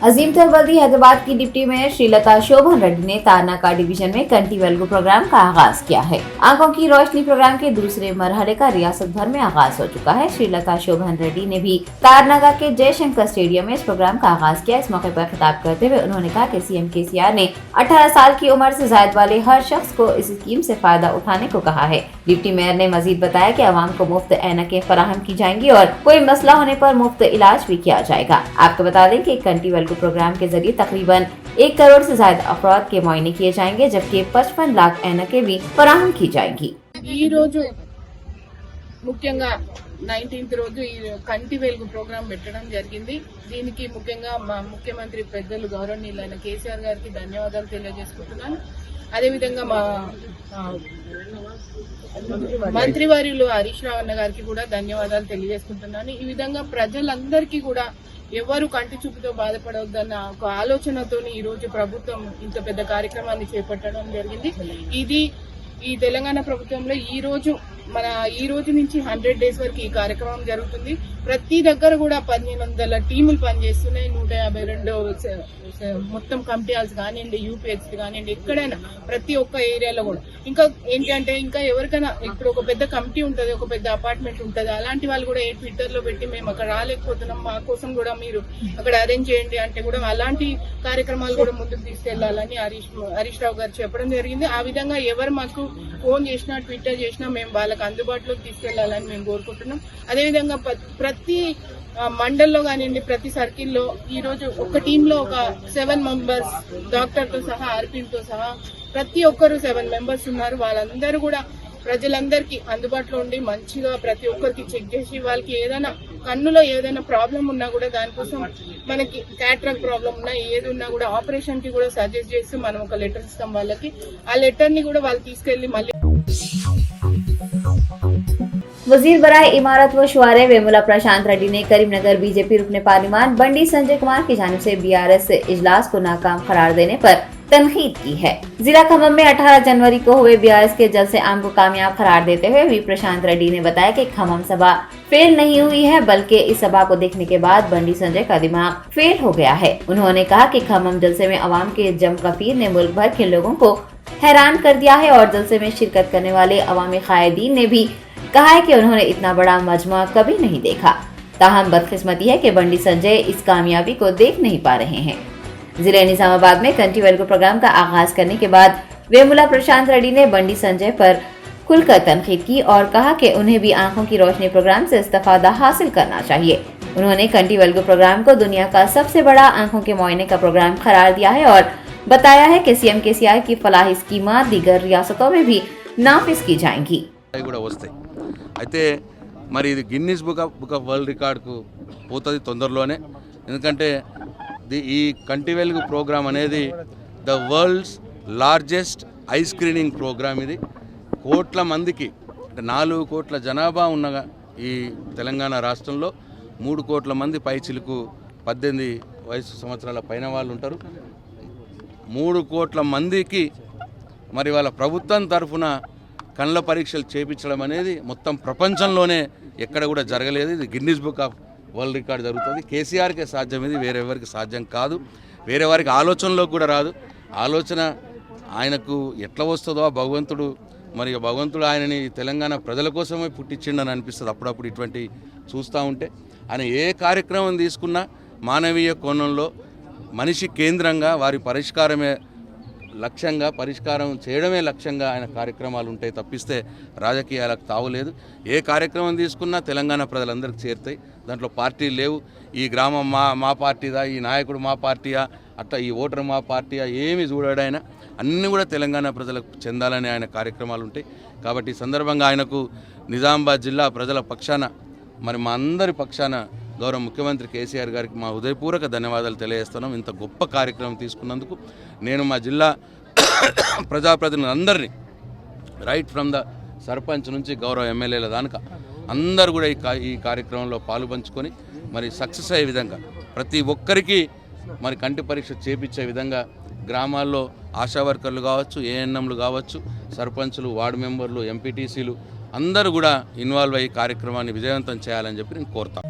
अजीम तरवल्दी हैदराबाद की deputy mayor Srilata शोभन रेड्डी ने Tarnaka division में कंटी वेलगो प्रोग्राम का आगाज किया है। आंखों की रोशनी प्रोग्राम के दूसरे मरहले का रियासत भर में आगाज हो चुका है। श्रीलता शोभन रेड्डी ने भी तारनाका के जयशंकर स्टेडियम में इस प्रोग्राम का आगाज किया। इस मौके पर खिताब करते हुए उन्होंने कहा कि सीएम केसीआर ने 18 साल की उम्र से जायद वाले हर शख्स को इस स्कीम से फायदा उठाने को कहा है। डिप्टी मेयर ने मजीद बताया कि आवाम को मुफ्त ऐनकें फराहम की जाएंगी और कोई मसला होने पर मुफ्त इलाज भी किया जाएगा। आपको बता दें कि कंटी वेलगो प्रोग्राम के जरिए तकरीबन 1 करोड़ से ज्यादा अफराद के मुआयने किए जाएंगे, जबकि 55 लाख ऐनकें भी फराहम की जाएंगी। ఈ రోజు ముఖ్యంగా 19th రోజు ఈ కంటి వెలుగు ప్రోగ్రాం పెట్టడం జరిగింది. దీనికి ముఖ్యంగా మా ముఖ్యమంత్రి పెద్దలు గౌరవనీయులైన కేసీఆర్ గారికి ధన్యవాదాలు తెలియజేసుకుంటున్నాను. అదేవిధంగా మా మంత్రివర్యులు హరీష్ రావు అన్న గారికి కూడా ధన్యవాదాలు తెలియజేసుకుంటున్నాను. ఈ విధంగా ప్రజలందరికీ కూడా ఎవరు కంటి చూపుతో బాధపడవద్దన్న ఒక ఆలోచనతో ఈ రోజు ప్రభుత్వం ఇంత పెద్ద కార్యక్రమాన్ని చేపట్టడం జరిగింది. ఇది ఈ తెలంగాణ ప్రభుత్వంలో ఈ రోజు నుంచి 100 డేస్ వరకు ఈ కార్యక్రమం జరుగుతుంది. ప్రతి దగ్గర కూడా 1500 టీములు పనిచేస్తున్నాయి. 152 మొత్తం కమిటీ హాల్స్ కానివ్వండి, యూపీహెచ్ కానివ్వండి, ఎక్కడైనా ప్రతి ఒక్క ఏరియాలో కూడా. ఇంకా ఏంటంటే ఇంకా ఎవరికైనా ఇప్పుడు ఒక పెద్ద కమిటీ ఉంటుంది, ఒక పెద్ద అపార్ట్మెంట్ ఉంటుంది, అలాంటి వాళ్ళు కూడా ట్విట్టర్ లో పెట్టి మేము అక్కడ రాలేకపోతున్నాం, మా కోసం కూడా మీరు అక్కడ అరేంజ్ చేయండి అంటే కూడా అలాంటి కార్యక్రమాలు కూడా ముందుకు తీసుకెళ్లాలని హరీష్ రావు గారు చెప్పడం జరిగింది. ఆ విధంగా ఎవరు మాకు ఫోన్ చేసినా ట్విట్టర్ చేసినా మేము వాళ్ళకి అందుబాటులోకి తీసుకెళ్లాలని మేము కోరుకుంటున్నాం. అదేవిధంగా ప్రతి మండల్లో కానివ్వండి, ప్రతి సర్కిల్లో ఈ రోజు ఒక టీంలో ఒక 7 మెంబర్స్ డాక్టర్తో సహా ఆర్పీలతో సహా ప్రతి ఒక్కరు 7 మెంబర్స్ ఉన్నారు. వాళ్ళందరూ కూడా ప్రజలందరికీ అందుబాటులో ఉండి మంచిగా ప్రతి ఒక్కరికి చెక్ చేసి వాళ్ళకి ఏదైనా కన్నులో ఏదైనా ప్రాబ్లం ఉన్నా కూడా దానికోసం మనకి క్యాటరాక్ట్ ప్రాబ్లం ఉన్నా ఏది ఉన్నా కూడా ఆపరేషన్ కి కూడా సజెస్ట్ చేసి మనం ఒక లెటర్ ఇస్తాం వాళ్ళకి. ఆ లెటర్ ని కూడా వాళ్ళు తీసుకెళ్లి మళ్ళీ वजीर बराए इमारत व शुआरे वेमुला प्रशांत रेड्डी ने करीमनगर बीजेपी रुकने पार्लिमान बंडी संजय कुमार की जानिब से बीआरएस इजलास को नाकाम करार देने पर तनकीद की है। जिला खम्मम में 18 जनवरी को हुए बीआरएस के जलसे आम को कामयाब करार देते हुए वी प्रशांत रेड्डी ने बताया कि खम्मम सभा फेल नहीं हुई है, बल्कि इस सभा को देखने के बाद बंडी संजय का दिमाग फेल हो गया है। उन्होंने कहा कि खम्मम जलसे में अवाम के जम कफीर ने मुल्क भर के लोगों को हैरान कर दिया है और जलसे में शिरकत करने वाले अवामी कायदीन ने भी कहा है कि उन्होंने इतना बड़ा मजमा कभी नहीं देखा। ताहम बदकिस्मती है कि बंडी संजय इस कामयाबी को देख नहीं पा रहे हैं। जिले निजामाबाद में कंटी वेलगो प्रोग्राम का आगाज करने के बाद वेमुला प्रशांत रेड्डी ने बंडी संजय पर खुलकर तनकीद की और कहा कि उन्हें भी आंखों की रोशनी प्रोग्राम से इस्तेफादा हासिल करना चाहिए। उन्होंने कंटी वेलगो प्रोग्राम को दुनिया का सबसे बड़ा आंखों के मुआयने का प्रोग्राम करार दिया है और बताया है कि सीएम केसीआर की फलाही स्कीमात दीगर रियासतों में भी नाफिज की जाएंगी। అయితే మరి ఇది గిన్నీస్ బుక్ ఆఫ్ వరల్డ్ రికార్డ్కు పోతుంది తొందరలోనే. ఎందుకంటే ఈ కంటి వెలుగు ప్రోగ్రాం అనేది the world's largest eye screening program. ఇది కోట్ల మందికి అంటే 4 కోట్ల జనాభా ఉన్న ఈ తెలంగాణ రాష్ట్రంలో 3 కోట్ల మంది పైచిలుకు 18 వయసు సంవత్సరాల పైన వాళ్ళు ఉంటారు. 3 కోట్ల మందికి మరి వాళ్ళ ప్రభుత్వం తరఫున కళ్ళ పరీక్షలు చేయించడం అనేది మొత్తం ప్రపంచంలోనే ఎక్కడ కూడా జరగలేదు. ఇది Guinness book of world record జరుగుతుంది. కేసీఆర్కే సాధ్యం, ఇది వేరెవరికి సాధ్యం కాదు, వేరే వారికి ఆలోచనలో కూడా రాదు. ఆలోచన ఆయనకు ఎట్లా వస్తుందో భగవంతుడు, మరి భగవంతుడు ఆయనని తెలంగాణ ప్రజల కోసమే పుట్టించిండని అనిపిస్తుంది అప్పుడప్పుడు ఇటువంటి చూస్తూ ఉంటే. ఆయన ఏ కార్యక్రమం తీసుకున్నా మానవీయ కోణంలో మనిషి కేంద్రంగా వారి పరిష్కారం చేయడమే లక్ష్యంగా ఆయన కార్యక్రమాలు ఉంటాయి తప్పిస్తే రాజకీయాలకు తావులేదు. ఏ కార్యక్రమం తీసుకున్నా తెలంగాణ ప్రజలందరికీ చేరుతాయి. దాంట్లో పార్టీలు లేవు. ఈ గ్రామం మా పార్టీదా, ఈ నాయకుడు మా పార్టీయా, అట్లా ఈ ఓటర్ మా పార్టీయా ఏమి చూడాడు ఆయన. అన్నీ కూడా తెలంగాణ ప్రజలకు చెందాలని ఆయన కార్యక్రమాలు ఉంటాయి. కాబట్టి ఈ సందర్భంగా ఆయనకు నిజామాబాద్ జిల్లా ప్రజల పక్షాన మరి మా అందరి పక్షాన గౌరవ ముఖ్యమంత్రి కేసీఆర్ గారికి మా హృదయపూర్వక ధన్యవాదాలు తెలియజేస్తున్నాం. ఇంత గొప్ప కార్యక్రమం తీసుకున్నందుకు నేను మా జిల్లా ప్రజాప్రతినిధులందరినీ రైట్ ఫ్రమ్ ద సర్పంచ్ నుంచి గౌరవ ఎమ్మెల్యేల దాకా అందరూ కూడా ఈ కార్యక్రమంలో పాలుపంచుకొని మరి సక్సెస్ అయ్యే విధంగా ప్రతి ఒక్కరికి మరి కంటి పరీక్ష చేపించే విధంగా గ్రామాల్లో ఆశా వర్కర్లు కావచ్చు, ఏఎన్ఎంలు కావచ్చు, సర్పంచులు, వార్డు మెంబర్లు, ఎంపీటీసీలు అందరూ కూడా ఇన్వాల్వ్ అయ్యి కార్యక్రమాన్ని విజయవంతం చేయాలని చెప్పి నేను కోరుతాను.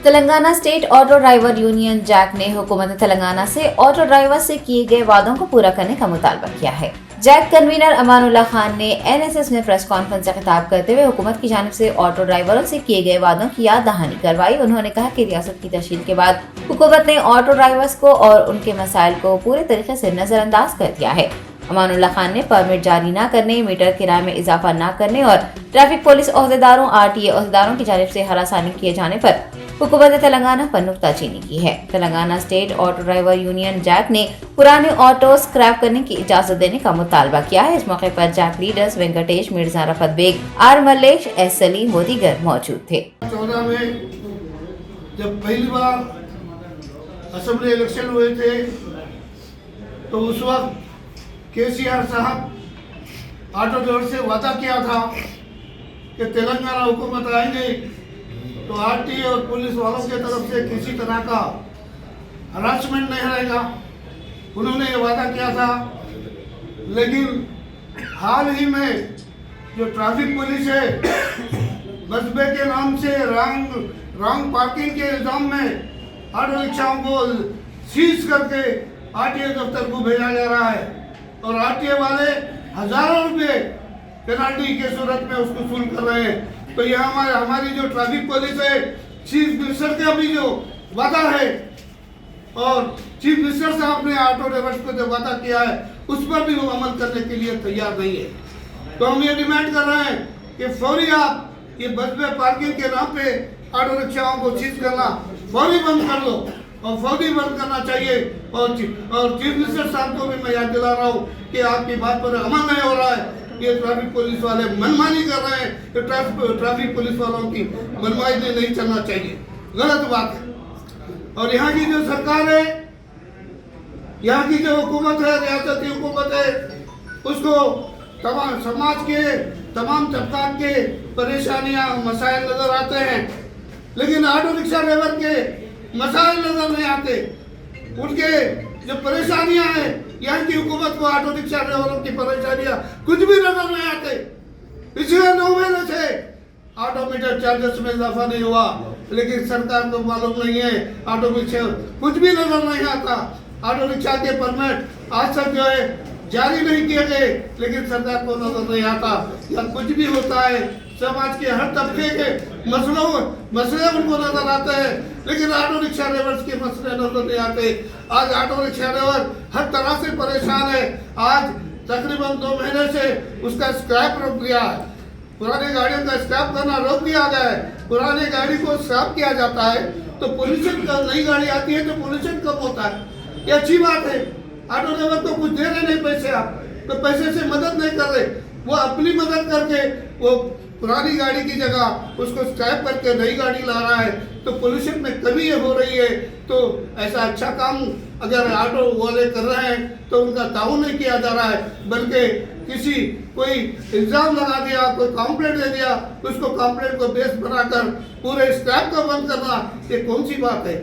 Telangana state auto driver union JAC ने हुकूमत तेलंगाना से ऑटो ड्राइवर से किए गए वादों को पूरा करने का मुतालबा किया है। जैक कन्वीनर अमानुल्लाह खान ने एनएसएस में प्रेस कॉन्फ्रेंस से खिताब करते हुए हुकूमत की जानिब से ऑटो ड्राइवरों से किए गए वादों की याद दहानी करवाई। उन्होंने कहा कि रियासत की तश्कील के बाद हुकूमत ने ऑटो ड्राइवर्स को और उनके मसाइल को पूरे तरीके से नजरअंदाज कर दिया है। अमानुल्लाह खान ने परमिट जारी न करने, मीटर किराए में इजाफा न करने और ट्रैफिक पुलिस ओहदेदारों, आरटीए ओहदेदारों की जानिब से हरासानी किए जाने पर हुकूमत तेलंगाना पर नुक्ताचीनी की है। Telangana state auto driver union JAC ने पुराने ऑटो स्क्रैप करने की इजाजत देने का मुतालबा किया है। इस मौके पर JAC leaders Venkatesh, Mirza Rafat Baig, R Mallesh, S Salim व दीगर मौजूद थे। 14 में जब पहली बार असेंबली इलेक्शन हुए थे तो उस वक्त केसीआर साहब ऑटो ड्राइवर से वादा किया था कि तेलंगाना हुकूमत आएंगे तो आरटीए और पुलिस वालों के तरफ से किसी तरह का हरासमेंट नहीं रहेगा। उन्होंने ये वादा किया था, लेकिन हाल ही में जो ट्रैफिक पुलिस है मसबे के नाम से रॉन्ग पार्किंग के इल्जाम में ऑटो रिक्शाओं को सीज करके आरटीए दफ्तर को भेजा जा रहा है और आरटीए वाले हजारों रुपए पेनाल्टी के सूरत में उसको वसूल कर रहे हैं। तो यह हमारी जो ट्रैफिक पुलिस है, चीफ मिनिस्टर का भी जो वादा है और चीफ मिनिस्टर साहब ने ऑटो ड्राइवर्स को जो वादा किया है उस पर भी वो अमल करने के लिए तैयार नहीं है। तो हम ये डिमांड कर रहे हैं कि फौरी आप ये बसबे पार्किंग के नाम पे ऑटो रिक्शाओं को सीज करना फौरी बंद कर लो और फौरी बंद करना चाहिए। और चीफ मिनिस्टर साहब को भी मैं याद दिला रहा हूँ कि आपकी बात पर अमल नहीं हो रहा है। ये ट्रैफिक पुलिस वाले मनमानी कर रहे हैं, तो ट्रैफिक पुलिस वालों की मनमानी नहीं चलना चाहिए, गलत बात है। और यहाँ की जो सरकार है, यहाँ की जो हुकूमत है, रियासती हुकूमत है, उसको तमाम समाज के तमाम तबकात के परेशानियां मसाइल नजर आते हैं, लेकिन ऑटो रिक्शा ड्राइवर के मसाइल नजर नहीं आते। उनके जो परेशानियां हैं, यहाँ की हुकूमत को ऑटो रिक्शा ड्राइवरों की परेशानियां कुछ भी नजर नहीं आते। पिछले 9 महीने से ऑटोमीटर चार्जेस में इजाफा नहीं हुआ, लेकिन सरकार को मालूम नहीं है, ऑटो रिक्शा कुछ भी नजर नहीं आता। ऑटो रिक्शा के परमिट आज तक जो है जारी नहीं किए गए, लेकिन सरकार को नजर नहीं आता। या कुछ भी होता है, समाज के हर तबके के मसले उनको नजर आते हैं, लेकिन ऑटो रिक्शा ड्राइवर्स के मसले नजर नहीं आते। आज ऑटो रिक्शा ड्राइवर हर तरह से परेशान है। आज तकरीबन 2 महीने से उसका स्क्रैप रोक दिया है, पुरानी गाड़ियों का स्क्रैप करना रोक दिया गया है। पुरानी गाड़ी को स्क्रैप किया जाता है तो पोल्यूशन का, नई गाड़ी आती है तो पोल्यूशन कम होता है, ये अच्छी बात है। ऑटो ड्राइवर को कुछ दे रहे नहीं पैसे, आप तो पैसे से मदद नहीं कर रहे, वो अपनी मदद करके वो पुरानी गाड़ी की जगह उसको स्क्रैप करके नई गाड़ी ला रहा है, तो पोल्यूशन में कमी हो रही है। तो ऐसा अच्छा काम अगर ऑटो वाले कर रहे हैं तो उनका ताउन नहीं किया जा रहा है, बल्कि किसी कोई इल्जाम लगा दिया, कोई कंप्लेंट दे दिया, उसको कंप्लेंट को बेस बनाकर पूरे स्क्रैप को बंद करना, ये कौन सी बात है।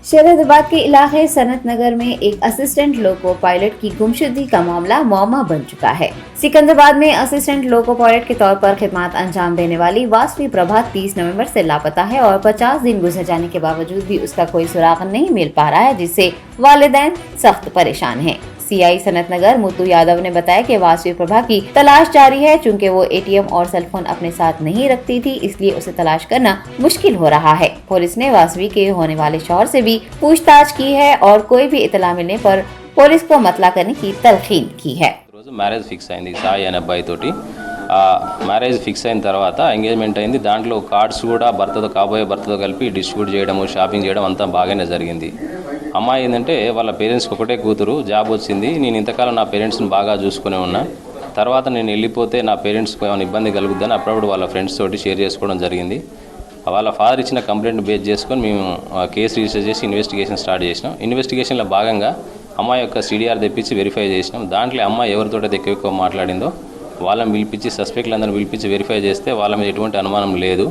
शहराबाद के इलाके सनत नगर में एक असिस्टेंट लोको पायलट की गुमशुदगी का मामला मौमा बन चुका है। सिकंदराबाद में असिस्टेंट लोको पायलट के तौर पर खिदमत अंजाम देने वाली वासवी प्रभा 30 नवंबर से लापता है और 50 दिन गुजर जाने के बावजूद भी उसका कोई सुराग नहीं मिल पा रहा है, जिससे वालिदैन सख्त परेशान हैं। सीआई सनत नगर मुत्तू यादव ने बताया कि वासवी प्रभा की तलाश जारी है। चूंकि वो एटीएम और सेलफोन अपने साथ नहीं रखती थी, इसलिए उसे तलाश करना मुश्किल हो रहा है। पुलिस ने वासवी के होने वाले शौहर से भी पूछताछ की है और कोई भी इतला मिलने पर पुलिस को मतला करने की तलखीन की है। మ్యారేజ్ ఫిక్స్ అయింది సాయి అనే అబ్బాయి తోటి. మ్యారేజ్ ఫిక్స్ అయిన తర్వాత ఎంగేజ్మెంట్ అయింది. దాంట్లో కార్డ్స్ కూడా భర్తతో కాబోయే భర్తతో కలిపి డిస్ట్రిబ్యూట్ చేయడము, షాపింగ్ చేయడం అంతా బాగానే జరిగింది. అమ్మాయి ఏంటంటే వాళ్ళ పేరెంట్స్కి ఒకటే కూతురు, జాబ్ వచ్చింది. నేను ఇంతకాలం నా పేరెంట్స్ని బాగా చూసుకునే ఉన్నా. తర్వాత నేను వెళ్ళిపోతే నా పేరెంట్స్కి ఏమైనా ఇబ్బంది కలుగుద్దని అప్పుడప్పుడు వాళ్ళ ఫ్రెండ్స్ తోటి షేర్ చేసుకోవడం జరిగింది. వాళ్ళ ఫాదర్ ఇచ్చిన కంప్లైంట్ బేస్ చేసుకొని మేము కేసు రిజిస్టర్ చేసి ఇన్వెస్టిగేషన్ స్టార్ట్ చేసినాం. ఇన్వెస్టిగేషన్లో భాగంగా అమ్మాయి యొక్క సిడిఆర్ తెప్పించి వెరిఫై చేసినాం. దాంట్లో అమ్మాయి ఎవరితోటైతే ఎక్కువ మాట్లాడిందో వాళ్ళని పిలిపించి, సస్పెక్ట్లందరిని పిలిపించి వెరిఫై చేస్తే వాళ్ళ మీద ఎటువంటి అనుమానం లేదు.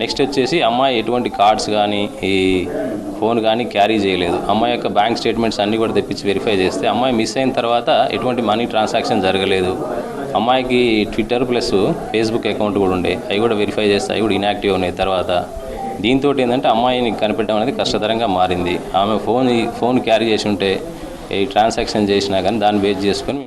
నెక్స్ట్ వచ్చేసి అమ్మాయి ఎటువంటి కార్డ్స్ కానీ ఈ ఫోన్ కానీ క్యారీ చేయలేదు. అమ్మాయి యొక్క బ్యాంక్ స్టేట్మెంట్స్ అన్నీ కూడా తెప్పించి వెరిఫై చేస్తే అమ్మాయి మిస్ అయిన తర్వాత ఎటువంటి మనీ ట్రాన్సాక్షన్ జరగలేదు. అమ్మాయికి ట్విట్టర్ ప్లస్ ఫేస్బుక్ అకౌంట్ కూడా ఉండే, అవి కూడా వెరిఫై చేస్తే అవి కూడా ఇన్యాక్టివ్ ఉన్నాయి. తర్వాత దీంతో ఏంటంటే అమ్మాయిని కనిపెట్టడం అనేది కష్టతరంగా మారింది. ఆమె ఫోన్ క్యారీ చేసి ఉంటే ఈ ట్రాన్సాక్షన్ చేసినా కానీ దాన్ని బేస్ చేసుకొని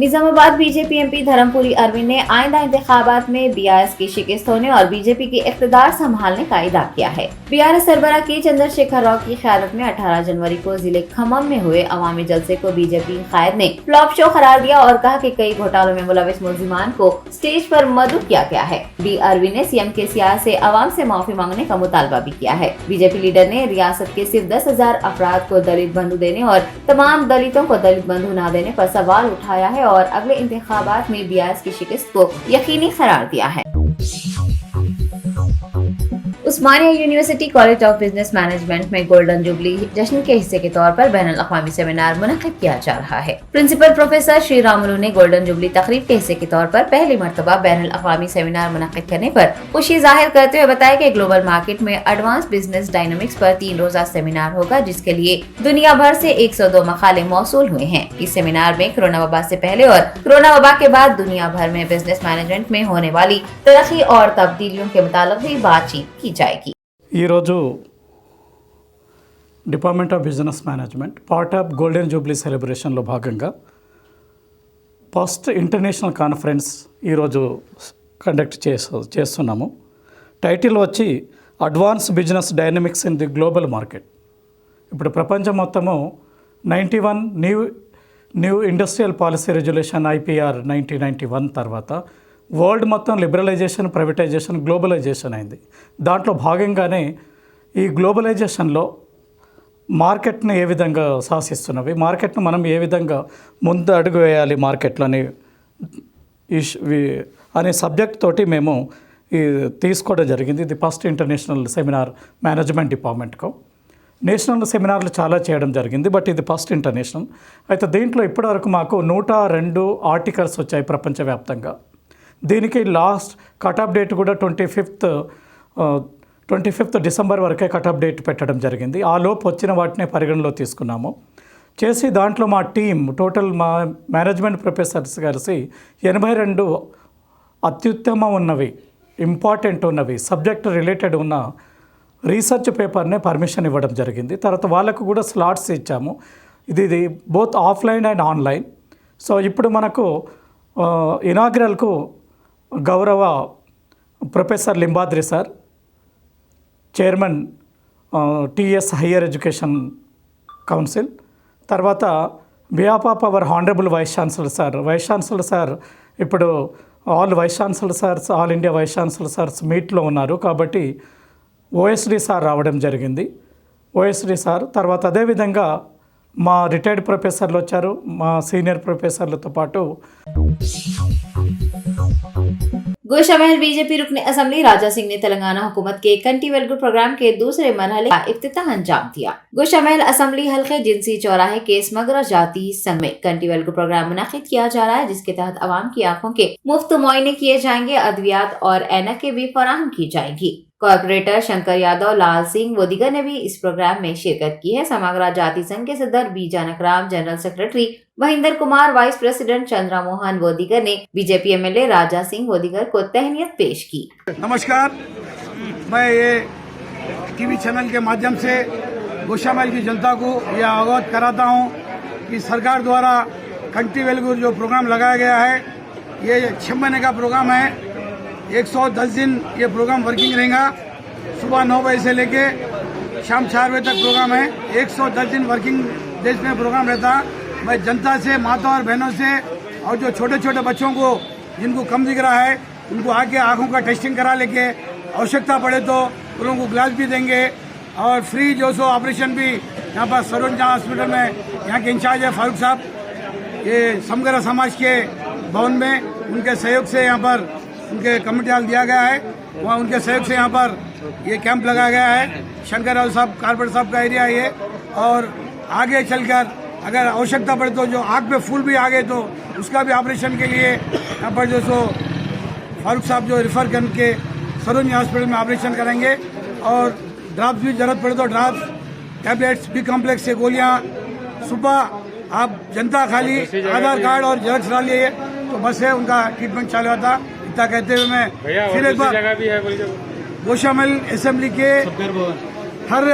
निजामाबाद बीजेपी एमपी धर्मपुरी अरविंद ने आइंदा इंतखाबात में बीआरएस की शिकस्त होने और बीजेपी की इख्तिदार संभालने का इदा किया है। बीआरएस सरबराह के चंद्रशेखर राव की क़यादत में 18 जनवरी को जिले खम्मम में हुए अवामी जलसे को बीजेपी कायद ने फ्लॉप शो करार दिया और कहा कि कई घोटालों में मुलविस मुलजिमान को स्टेज पर मदऊ किया गया है। बी अरविंद ने सीएम केसीआर से अवाम से माफी मांगने का मुतालबा भी किया है। बीजेपी लीडर ने रियासत के सिर्फ 10,000 अफराद को दलित बंधु देने और तमाम दलितों को दलित बंधु न देने पर सवाल उठाया है और अगले इंतखाबात में बीआरएस की शिकस्त को यकीनी करार दिया है। Osmania university college of business management में गोल्डन जुबली जश्न के हिस्से के तौर पर बैनुल अक़वामी सेमिनार मुनक़्क़िद किया जा रहा है। प्रिंसिपल प्रोफेसर श्री रामुलू ने गोल्डन जुबली तकरीब के हिस्से के तौर पर पहली मरतबा बैनुल अक़वामी सेमिनार मुनक़्क़िद करने पर खुशी जाहिर करते हुए बताया कि ग्लोबल मार्केट में एडवांस बिजनेस डायनामिक्स पर 3 रोजा सेमिनार होगा, जिसके लिए दुनिया भर से 102 मकाले मौसूल हुए हैं। इस सेमिनार में कोरोना वबा से पहले और कोरोना वबा के बाद दुनिया भर में बिजनेस मैनेजमेंट में होने वाली तरक्की और तब्दीलियों के मुतालिक भी बातचीत की जाएगी। ఈరోజు department of business management part of golden jubilee సెలబ్రేషన్లో భాగంగా ఫస్ట్ ఇంటర్నేషనల్ కాన్ఫరెన్స్ ఈరోజు కండక్ట్ చేస్తున్నాము. టైటిల్ వచ్చి advance business dynamics in the global market. ఇప్పుడు ప్రపంచం మొత్తము 91 new industrial policy regulation IPR 1991 తర్వాత వరల్డ్ మొత్తం లిబరలైజేషన్, ప్రైవేటైజేషన్, గ్లోబలైజేషన్ అయింది. దాంట్లో భాగంగానే ఈ గ్లోబలైజేషన్లో మార్కెట్ని ఏ విధంగా శాసిస్తున్నవి, మార్కెట్ను మనం ఏ విధంగా ముందు అడుగు వేయాలి మార్కెట్లో అనే సబ్జెక్ట్ తోటి మేము తీసుకోవడం జరిగింది. ఇది ఫస్ట్ ఇంటర్నేషనల్ సెమినార్ మేనేజ్మెంట్ డిపార్ట్మెంట్కు. నేషనల్ సెమినార్లు చాలా చేయడం జరిగింది, బట్ ఇది ఫస్ట్ ఇంటర్నేషనల్. అయితే దీంట్లో ఇప్పటివరకు మాకు 102 ఆర్టికల్స్ వచ్చాయి ప్రపంచవ్యాప్తంగా. దీనికి లాస్ట్ కటాఫ్ డేట్ కూడా 25th డిసెంబర్ వరకే కటాఫ్ డేట్ పెట్టడం జరిగింది. ఆ లోపు వచ్చిన వాటిని పరిగణలో తీసుకున్నాము. చేసి దాంట్లో మా టీం టోటల్ మా మేనేజ్మెంట్ ప్రొఫెసర్స్ కలిసి 82 అత్యుత్తమ ఉన్నవి, ఇంపార్టెంట్ ఉన్నవి, సబ్జెక్ట్ రిలేటెడ్ ఉన్న రీసెర్చ్ పేపర్నే పర్మిషన్ ఇవ్వడం జరిగింది. తర్వాత వాళ్ళకు కూడా స్లాట్స్ ఇచ్చాము. ఇది both offline and online. So ఇప్పుడు మనకు ఇనాగ్రల్కు గౌరవ professor Limbadri sir, chairman TS higher education council, తర్వాత behalf of our honourable vice chancellor sir ఇప్పుడు all vice chancellor sirs, all India vice chancellor sirs మీట్లో ఉన్నారు కాబట్టి OSD సార్ రావడం జరిగింది. OSD సార్ తర్వాత అదేవిధంగా మా రిటైర్డ్ ప్రొఫెసర్లు వచ్చారు, మా సీనియర్ ప్రొఫెసర్లతో పాటు गुलशामहल बीजेपी रुकने असम्बली राजा सिंह ने तेलंगाना हुकूमत के कंटी वेलगुड प्रोग्राम के दूसरे मरहले का इफ्तिताह अंजाम दिया। गुलशामहल असम्बली हल्के जिनसी चौराहे के समग्र जाति संघ में कंटी वेलगुड प्रोग्राम मुनक़्क़िद किया जा रहा है, जिसके तहत अवाम की आंखों के मुफ्त मुआयने किए जाएंगे, अद्वियात और ऐनकें भी फराहम की जाएंगी। कॉर्पोरेटर शंकर यादव, लाल सिंह व दीगर ने भी इस प्रोग्राम में शिरकत की है। समग्र जाति संघ के सदर B Jankaram, general secretary Mahendra Kumar, vice president Chandra Mohan व दीगर ने बीजेपी MLA राजा सिंह व दीगर को तहनीत पेश की। नमस्कार, मैं ये टीवी चैनल के माध्यम से गुलशामहल की जनता को यह अवगत कराता हूँ कि सरकार द्वारा कंटी वेलगुड जो प्रोग्राम लगाया गया है, ये 6 महीने का प्रोग्राम है। 110 दिन ये प्रोग्राम वर्किंग रहेगा। सुबह 9 बजे से लेके शाम 4 बजे तक प्रोग्राम है। 110 दिन वर्किंग डेज में प्रोग्राम रहता। मैं जनता से, माता और बहनों से, और जो छोटे छोटे बच्चों को जिनको कम दिख रहा है उनको आके आँखों का टेस्टिंग करा लेके आवश्यकता पड़े तो उन लोगों को ग्लास भी देंगे और फ्री जो सो ऑपरेशन भी यहाँ पर सरोजना हॉस्पिटल में यहाँ के इंचार्ज है फारूक साहब, ये समग्र समाज के भवन में उनके सहयोग से यहाँ पर उनके कमेटी हॉल दिया गया है, वहाँ उनके सहयोग से यहाँ पर ये कैंप लगाया गया है। शंकर राव साहब कारपोरेटर साहब का एरिया है ये। और आगे चलकर अगर आवश्यकता पड़े तो जो आँख पे फूल भी आ गए तो उसका भी ऑपरेशन के लिए यहाँ पर जो सो फारूक साहब जो रिफ़र करके सरोजनी हॉस्पिटल में ऑपरेशन करेंगे। और ड्राप्स भी जरूरत पड़े तो ड्राप्स, टैबलेट्स, बी कॉम्प्लेक्स से गोलियाँ सुबह आप जनता खाली आधार कार्ड और जेरॉक्स डालिए तो बस है, उनका ट्रीटमेंट चालू होता। इतना कहते हुए मैं फिर एक बार गोशामल असेंबली के हर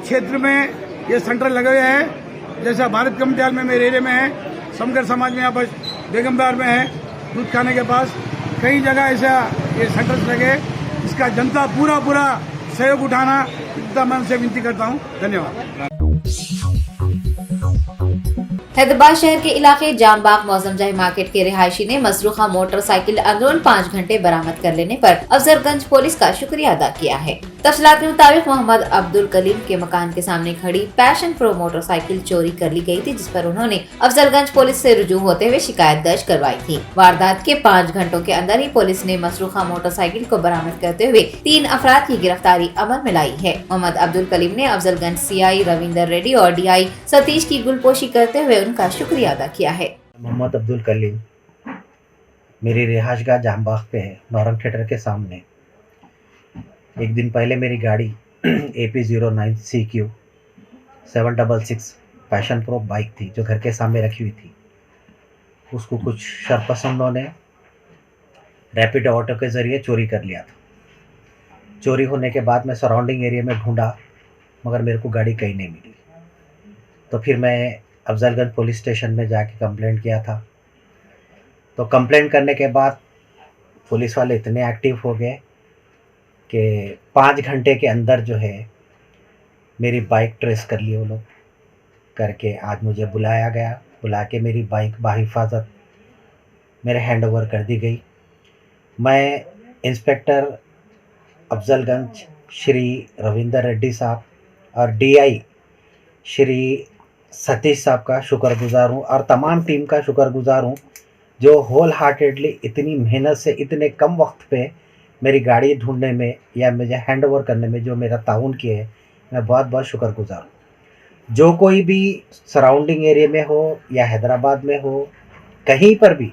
क्षेत्र में ये सेंटर लगे हुए हैं। जैसा भारत कम्युनिटी हॉल में मेरे एरिया में है, समगर समाज में यहाँ पर बेगमबार में है, दूध खाने के पास कई जगह ऐसा ये सेंटर्स लगे। इसका जनता पूरा सहयोग उठाना, इतना मन से विनती करता हूँ। धन्यवाद। हैदराबाद शहर के इलाके जामबाग मौजमजाही मार्केट के रिहायशी ने मसरूखा मोटरसाइकिल अंदरून 5 घंटे बरामद कर लेने पर अफजलगंज पुलिस का शुक्रिया अदा किया है। तफसीलात के मुताबिक मोहम्मद अब्दुल कलीम के मकान के सामने खड़ी पैशन प्रो मोटरसाइकिल चोरी कर ली गई थी, जिस पर उन्होंने अफजलगंज पुलिस से रुजू होते हुए शिकायत दर्ज करवाई थी। वारदात के 5 घंटों के अंदर ही पुलिस ने मसरूखा मोटरसाइकिल को बरामद करते हुए 3 अफराद की गिरफ्तारी अमल में लाई है। मोहम्मद अब्दुल कलीम ने अफजलगंज सीआई रविंदर रेड्डी और डीआई सतीश की गुलपोशी करते हुए उनका शुक्रिया अदा किया है। मोहम्मद अब्दुल कलीम मेरी रिहाइशगाह जामबाग पे है, नौरंग थिएटर के सामने। एक दिन पहले मेरी गाड़ी AP09 CQ 766 passion pro bike थी जो घर के सामने रखी हुई थी। उसको कुछ शरपसंदों ने रैपिड ऑटो के ज़रिए चोरी कर लिया था। चोरी होने के बाद मैं सराउंडिंग एरिया में ढूंढा, मगर मेरे को गाड़ी कहीं नहीं मिली। तो फिर मैं अफजलगंज पुलिस स्टेशन में जाके कंप्लेंट किया था। तो कंप्लेंट करने के बाद पुलिस वाले इतने एक्टिव हो गए कि 5 घंटे के अंदर जो है मेरी बाइक ट्रेस कर ली वो लोग करके। आज मुझे बुलाया गया, बुला के मेरी बाइक बाहिफाजत मेरे हैंड ओवर कर दी गई। मैं इंस्पेक्टर अफजलगंज श्री रविंदर रेड्डी साहब और डीआई श्री सतीश साहब का शुक्रगुजार हूँ और तमाम टीम का शुक्रगुजार हूँ जो होल हार्टेडली इतनी मेहनत से इतने कम वक्त पे मेरी गाड़ी ढूंढने में या मुझे हैंड ओवर करने में जो मेरा ताउन किए है, मैं बहुत बहुत शुक्रगुजार हूँ। जो कोई भी सराउंडिंग एरिया में हो या हैदराबाद में हो, कहीं पर भी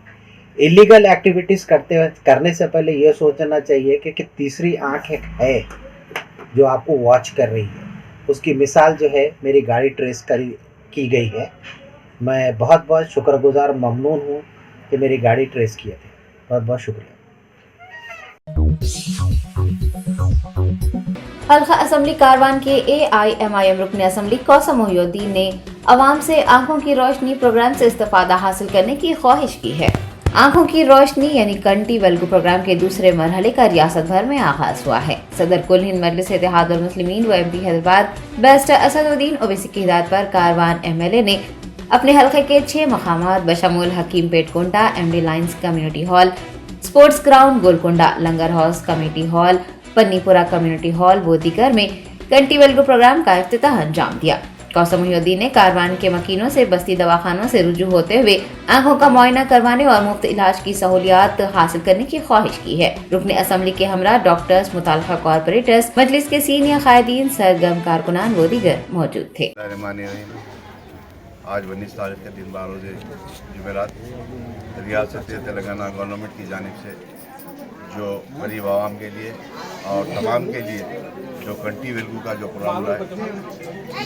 इलीगल एक्टिविटीज़ करने से पहले ये सोचना चाहिए कि तीसरी आँख एक है जो आपको वॉच कर रही है। उसकी मिसाल जो है मेरी गाड़ी ट्रेस की गई है। मैं बहुत बहुत शुक्रगुजार ममनून हूँ कि मेरी गाड़ी ट्रेस किए थे। बहुत बहुत शुक्रिया। हल्का असेंबली कारवान के AIMIM रुकन असेंबली कौसम मोहिउद्दीन ने आवाम से आंखों की रोशनी प्रोग्राम से इस्तेफादा हासिल करने की ख्वाहिश की है। आंखों की रोशनी यानी कंटी वेल्गू प्रोग्राम के दूसरे मरहले का रियासत भर में आगाज हुआ है। सदर कुल हिंद मजलिस इत्तेहादुल मुस्लिमीन व MP हैदराबाद बैरिस्टर असदुद्दीन ओवैसी की हिदायत पर कारवान MLA ने अपने हल्के के 6 मकामात बशमूल Hakim Pet Kunta, MD lines community hall, sports ground Golconda, Langar House committee hall, Pannipura community hall व दीगर में कंटी वेल्गू प्रोग्राम का इफ्तिताह अंजाम दिया। कौसम मोहिउद्दीन ने कारवान के मकीनों से बस्ती दवाखानों से रुजू होते हुए आंखों का मुआयना करवाने और मुफ्त इलाज की सहूलियात हासिल करने की ख्वाहिश की है। रुकन असेंबली के हमरा डॉक्टर्स, मुताल्लिका कॉर्पोरेटर्स, मजलिस के सीनियर कायदीन, सरगर्म कारकुनान व दीगर मौजूद थे। आज 19 तारीख के दिन बारोज़ जुमेरात रियासत तेलंगाना गवर्नमेंट की जानिब से जो गरीब आवाम के लिए और तमाम के लिए जो कंटी वेल्गू का जो प्रोग्राम रहा है,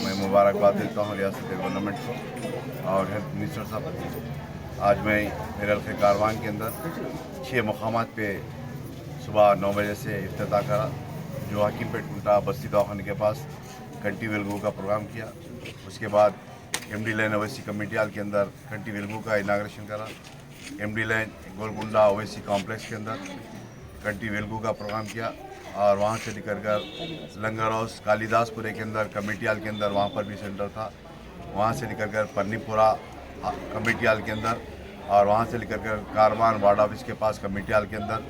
मैं मुबारकबाद देता हूँ रियासत गवर्नमेंट को और हेल्थ मिनिस्टर साहब को। आज मैं मेरे हल्के कारवान के अंदर 6 मकामात पे सुबह 9 बजे से इफ्तिताह करा, जो हकीमपेट कुंटा बस्ती दवाखाने के पास कंटी वेल्गू का प्रोग्राम किया। उसके बाद MD line Owaisi committee hall के अंदर कंटी वेल्गू का इनाग्रेशन करा। MD line Golconda Owaisi complex के अंदर कंटी वेल्गू का प्रोग्राम किया और वहाँ से लेकर कर लंगर हाउस कालिदासपुरे के अंदर कमेटी हॉल के अंदर वहाँ पर भी सेंटर था। वहाँ से लेकर कर पन्नीपुरा कमेटी हॉल के अंदर और वहाँ से लेकर कर कारवान वार्ड ऑफिस के पास कमेटी हॉल के अंदर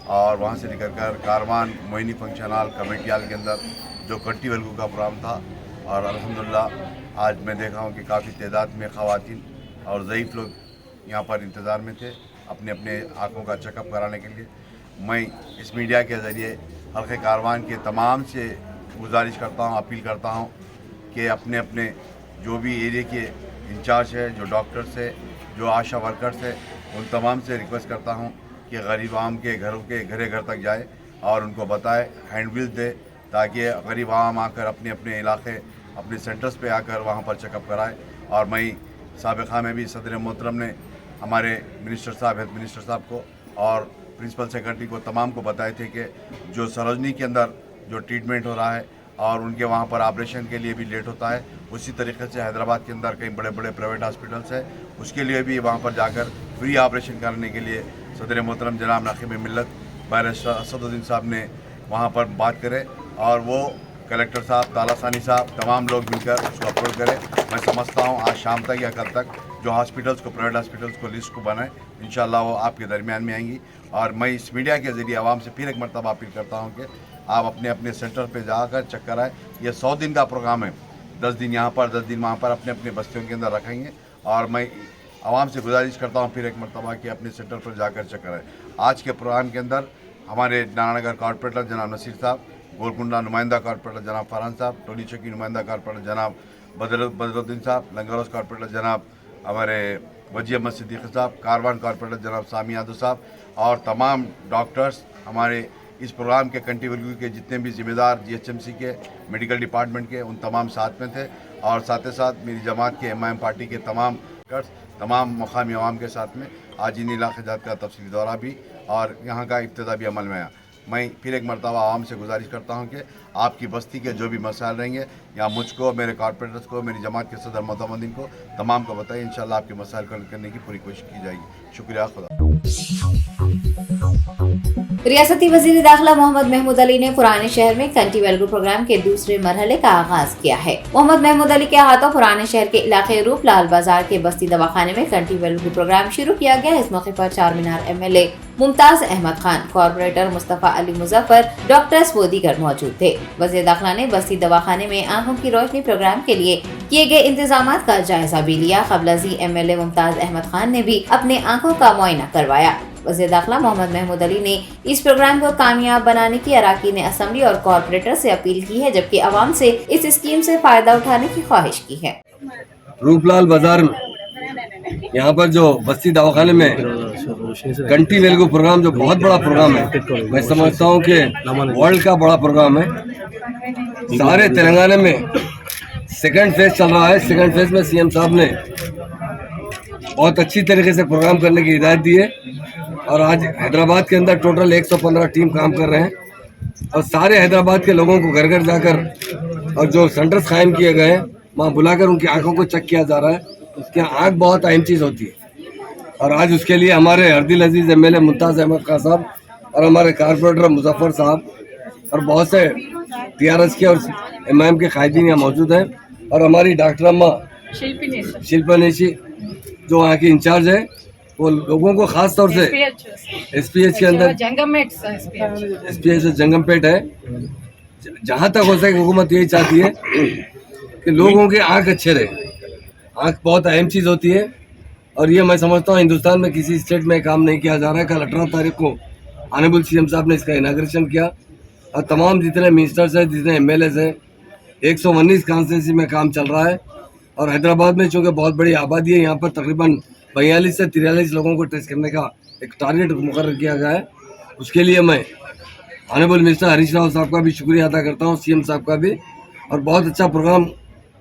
और वहाँ से लेकर कर Karwan Moini function hall committee hall के अंदर जो कंटी वेल्गू का प्रोग्राम था। और अल्हम्दुलिल्लाह आज मैं देखा हूँ कि काफ़ी तादाद में ख़वातीन और ज़ईफ़ लोग यहाँ पर इंतज़ार में थे अपने अपने आँखों का चेकअप कराने के लिए। मैं इस मीडिया के ज़रिए हल्के कारवान के तमाम से गुजारिश करता हूँ, अपील करता हूँ कि अपने अपने जो भी एरिया के इंचार्ज है, जो डॉक्टर्स है, जो आशा वर्कर्स है, उन तमाम से रिक्वेस्ट करता हूँ कि गरीब आवाम के घरों के घर तक जाए और उनको बताए, हैंडबिल दे, ताकि गरीब आवाम आकर अपने अपने इलाके अपने सेंटर्स पे आकर वहाँ पर चेकअप कराए। और मैं साबिक़ा में भी सदर मोहतरम ने हमारे मिनिस्टर साहब, हेल्थ मिनिस्टर साहब को और प्रिंसिपल सेक्रेटरी को तमाम को बताए थे कि जो सरोजनी के अंदर जो ट्रीटमेंट हो रहा है और उनके वहाँ पर ऑपरेशन के लिए भी लेट होता है, उसी तरीके से हैदराबाद के अंदर कई बड़े बड़े प्राइवेट हॉस्पिटल्स हैं, उसके लिए भी वहाँ पर जाकर फ्री ऑपरेशन करने के लिए सदर मोहतरम जनाब नाक़िब मिल्लत बैरिस्टर असदुद्दीन साहब ने वहाँ पर बात करे और वो कलेक्टर साहब, तालासानी साहब, तमाम लोग मिलकर उसको अप्रूव करें। मैं समझता हूँ आज शाम तक या कल तक जो हॉस्पिटल्स को, प्राइवेट हॉस्पिटल्स को लिस्ट को बनाए, इंशाल्लाह वो आपके दरमियान में आएंगी। और मैं इस मीडिया के ज़रिए आवाम से फिर एक मरतबा अपील करता हूँ कि आप अपने अपने सेंटर पे जाकर चक्कर आए। ये 100 दिन का प्रोग्राम है, 10 दिन यहाँ पर 10 दिन वहाँ पर अपने अपने बस्तियों के अंदर रखेंगे। और मैं आवाम से गुजारिश करता हूँ फिर एक मरतबा कि अपने सेंटर पर जाकर चक्कर आए। आज के प्रोग्राम के अंदर हमारे नारायणनगर कॉर्पोरेटर जनाब नसीर साहब, गोलकुंडा नुमाइंदा कॉर्पोरेटर जनाब फरहान साहब, टोली चौकी नुमाइंदा कॉर्पोरेटर जनाब बदरुद्दीन साहब, लंगरोस कॉर्पोरेटर जनाब हमारे वजी अहमद सिद्दीकी साहब, कारवान कॉर्पोरेटर जनाब सामी यादव साहब और तमाम डॉक्टर्स हमारे इस प्रोग्राम के कंट्रीब्यूट के जितने भी जिम्मेदार GHMC के, मेडिकल डिपार्टमेंट के, उन तमाम साथ में थे। और साथ ही साथ मेरी जमात के MIM पार्टी के तमाम मुकामी अवाम के साथ में आज इन इलाक़े जात का तफसीली दौरा भी और यहाँ का इब्तिदा भी अमल में आया। मैं फिर एक मरतबा आवाम से गुजारिश करता हूँ कि आपकी बस्ती के जो भी मसाइल रहेंगे या मुझको, मेरे कॉर्पोरेटर्स को, मेरी जमात के सदर मोहतमदीन को तमाम को बताइए। इंशाल्लाह आपके मसाइल को हल करने की पूरी कोशिश की जाएगी। शुक्रिया। खुदा। रियासती वजीर दाखिला मोहम्मद महमूद अली ने पुराने शहर में कंटी वेलगू प्रोग्राम के दूसरे मरहले का आगाज किया है। मोहम्मद महमूद अली के हाथों पुराने शहर के इलाके रूप लाल बाजार के बस्ती दवाखाने में कंटी वेलगू प्रोग्राम शुरू किया गया। इस मौके पर Charminar MLA Mumtaz Ahmed Khan, corporator Mustafa Ali Muzaffar, doctors व दीगर मौजूद थे। वजीर दाखिला ने बस्ती दवाखाने में आंखों की रोशनी प्रोग्राम के लिए किए गए इंतजाम का जायजा भी लिया। कबलजी MLA मुमताज अहमद खान ने भी अपने आंखों का मुआयना करवाया। वज़ीर दाखिला मोहम्मद महमूद अली ने इस प्रोग्राम को कामयाब बनाने की अराकीन असम्बली और कॉर्पोरेटर से अपील की है, जबकि आवाम से इस स्कीम से फायदा उठाने की ख्वाहिश की है। रूपलाल बाजार में यहाँ पर जो बस्ती दवाखाने में कंटी वेलगू प्रोग्राम जो बहुत बड़ा प्रोग्राम है, मैं समझता हूँ कि वर्ल्ड का बड़ा प्रोग्राम है। सारे तेलंगाना में सेकंड फेज चल रहा है। सेकंड फेज में CM साहब ने बहुत अच्छी तरीके से प्रोग्राम करने की हिदायत दी है और आज हैदराबाद के अंदर टोटल 115 टीम काम कर रहे हैं और सारे हैदराबाद के लोगों को घर घर जाकर और जो सेंटर्स कायम किए गए हैं वहाँ बुलाकर उनकी आंखों को चेक किया जा रहा है। उसकी आंख बहुत अहम चीज़ होती है और आज उसके लिए हमारे हरदिल अजीज MLA मुमताज़ अहमद खान साहब और हमारे कॉर्पोरेटर मुजफ्फर साहब और बहुत से TRS के और MIM के कायदीन यहाँ मौजूद हैं और हमारी डॉक्टर अम्मा शिल्पा नेशी जो वहाँ की इंचार्ज है, वो लोगों को खास तौर से SPH के अंदर SPH जंगमपेट है, जहाँ तक हो सके हुकूमत यही चाहती है कि लोगों के आँख अच्छे रहे। आँख बहुत अहम चीज़ होती है और ये मैं समझता हूँ हिंदुस्तान में किसी स्टेट में काम नहीं किया जा रहा है। कल 18 तारीख को ऑनरेबल CM साहब ने इसका इनाग्रेशन किया और तमाम जितने मिनिस्टर्स हैं, जितने MLAs हैं, 119 कॉन्स्टिट्यूंसी में काम चल रहा है और हैदराबाद में चूँकि बहुत बड़ी आबादी है, यहाँ पर तकरीबन 42 से 43 लोगों को टेस्ट करने का एक टारगेट मुकर्रर किया गया है। उसके लिए मैं ऑनरेबल मिनिस्टर हरीश राव साहब का भी शुक्रिया अदा करता हूँ, CM साहब का भी, और बहुत अच्छा प्रोग्राम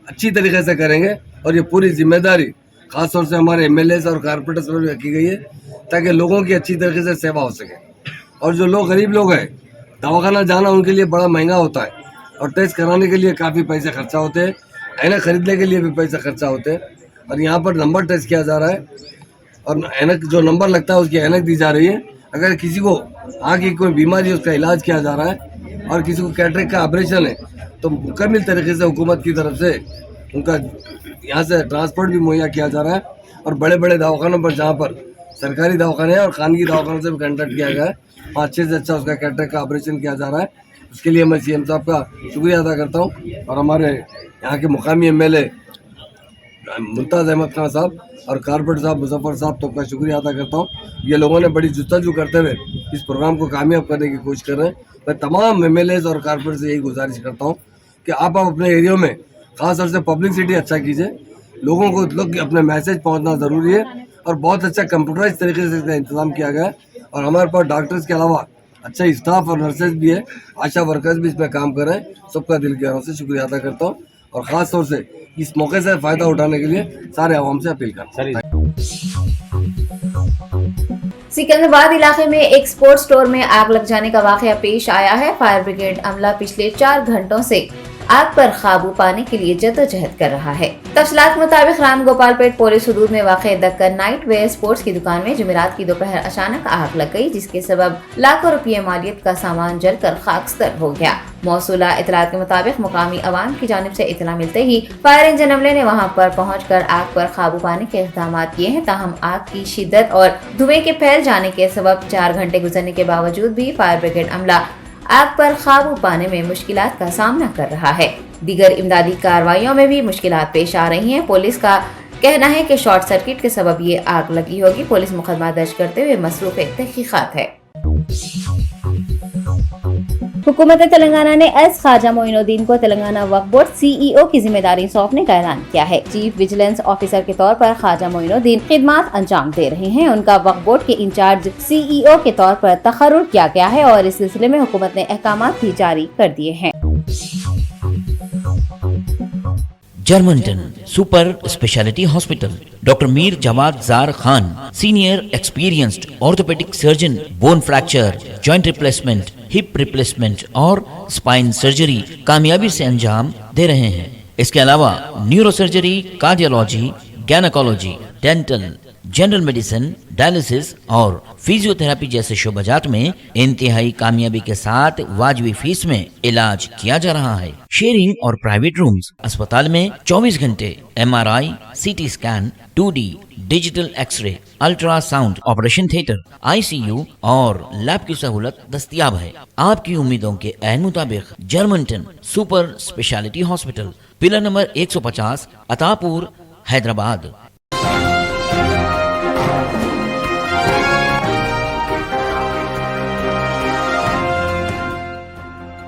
अच्छी तरीके से करेंगे और ये पूरी जिम्मेदारी ख़ासतौर से हमारे MLAs और कॉर्पोरेटर्स पर भी रखी गई है ताकि लोगों की अच्छी तरीके से सेवा हो सके। और जो लोग गरीब लोग हैं, दवाखाना जाना उनके लिए बड़ा महंगा होता है और टेस्ट कराने के लिए काफ़ी पैसे खर्चा होते हैं, ऐनक खरीदने के लिए भी पैसे खर्चा होते हैं और यहाँ पर नंबर टेस्ट किया जा रहा है और ऐनक जो नंबर लगता है उसकी ऐनक दी जा रही है। अगर किसी को आँख की कोई बीमारी है उसका इलाज किया जा रहा है और किसी को कैटरेक्ट का ऑपरेशन है तो मुकम्मल तरीके से हुकूमत की तरफ से उनका यहाँ से ट्रांसपोर्ट भी मुहैया किया जा रहा है। और बड़े बड़े दवाखानों पर जहाँ पर सरकारी दवाखाने हैं और खानगी दवाखानों से भी कॉन्टैक्ट किया गया है, अच्छे से अच्छा उसका कैटरेक्ट का ऑपरेशन किया जा रहा है। उसके लिए मैं CM साहब का शुक्रिया अदा करता हूँ और हमारे यहाँ के मुकामी MLA मुमताज़ अहमद खान साहब और कॉर्पोरेटर साहब मुजफ्फर साहब तो का शुक्रिया अदा करता हूँ। ये लोगों ने बड़ी जुस्तजू करते हुए इस प्रोग्राम को कामयाब करने की कोशिश कर रहे हैं। मैं तमाम MLAs और कॉर्पोरेटर से यही गुजारिश करता हूँ कि आप अपने एरिया में ख़ास तौर से पब्लिसिटी अच्छा कीजिए, लोगों को लोग अपने मैसेज पहुँचना ज़रूरी है और बहुत अच्छा कंप्यूटराइज तरीके से इसका इंतज़ाम किया गया है और हमारे पास डॉक्टर्स के अलावा अच्छा स्टाफ और नर्सेज भी है, आशा वर्कर्स भी इसमें काम कर रहे हैं। सबका दिल की तरफ से शुक्रिया अदा करता हूँ और ख़ास तौर से इस मौके से फ़ायदा उठाने के लिए सारे आवाम से अपील करता हूं। सिकंदराबाद इलाके में एक स्पोर्ट्स स्टोर में आग लग जाने का वाकया पेश आया है। फायर ब्रिगेड अमला पिछले 4 घंटों से आग पर काबू पाने के लिए जद्दोजहद कर रहा है। तफसीलात मुताबिक राम गोपालपेट पुलिस हदूद में वाक़ दक्कन नाइट वेयर स्पोर्ट्स की दुकान में जुमेरात की दोपहर अचानक आग लग गई, जिसके सबब लाखों रुपये मालियत का सामान जलकर खाकस्तर हो गया। मौसूला इतलात के मुताबिक मुकामी अवाम की जानिब से इतला मिलते ही फायर इंजन अमले ने वहां पर पहुंचकर आग पर काबू पाने के इक़दाम किए हैं। ताहम आग की शिद्दत और धुएं के फैल जाने के सबब 4 घंटे गुजरने के बावजूद भी फायर ब्रिगेड अमला आग पर काबू पाने में मुश्किलात का सामना कर रहा है। दीगर इमदादी कार्रवाइयों में भी मुश्किलात पेश आ रही हैं। पुलिस का कहना है कि शॉर्ट सर्किट के सबब ये आग लगी होगी। पुलिस मुकदमा दर्ज करते हुए मसरूफ तहकीकात है। हुकूमत तेलंगाना ने एस ख्वाजा मोइनुद्दीन को तेलंगाना वक्फ बोर्ड CEO की जिम्मेदारी सौंपने का ऐलान किया है। चीफ विजिलेंस ऑफिसर के तौर पर ख्वाजा मोइनुद्दीन खिदमात अंजाम दे रहे हैं। उनका वक्फ बोर्ड के इंचार्ज CEO के तौर पर तखर्रुर किया गया है और इस सिलसिले में हुकूमत ने अहकामात भी जारी कर दिए हैं। Germanten super speciality hospital, doctor Mir Jawad Zar Khan, senior experienced orthopaedic surgeon, bone fracture, joint replacement, hip replacement और स्पाइन सर्जरी कामयाबी से अंजाम दे रहे हैं। इसके अलावा neuro surgery, cardiology, gynaecology, dental, general medicine, dialysis और फिजियोथेरेपी जैसे शोबाजात में इंतहाई कामयाबी के साथ वाजबी फीस में इलाज किया जा रहा है। शेयरिंग और प्राइवेट रूम्स, अस्पताल में 24 घंटे MRI, CT scan, 2D digital x-ray, ultrasound, operation theatre, ICU और लैब की सहूलत दस्तयाब है। आपकी उम्मीदों के ऐन मुताबिक Germanten super speciality hospital, pillar number 150, Attapur, Hyderabad.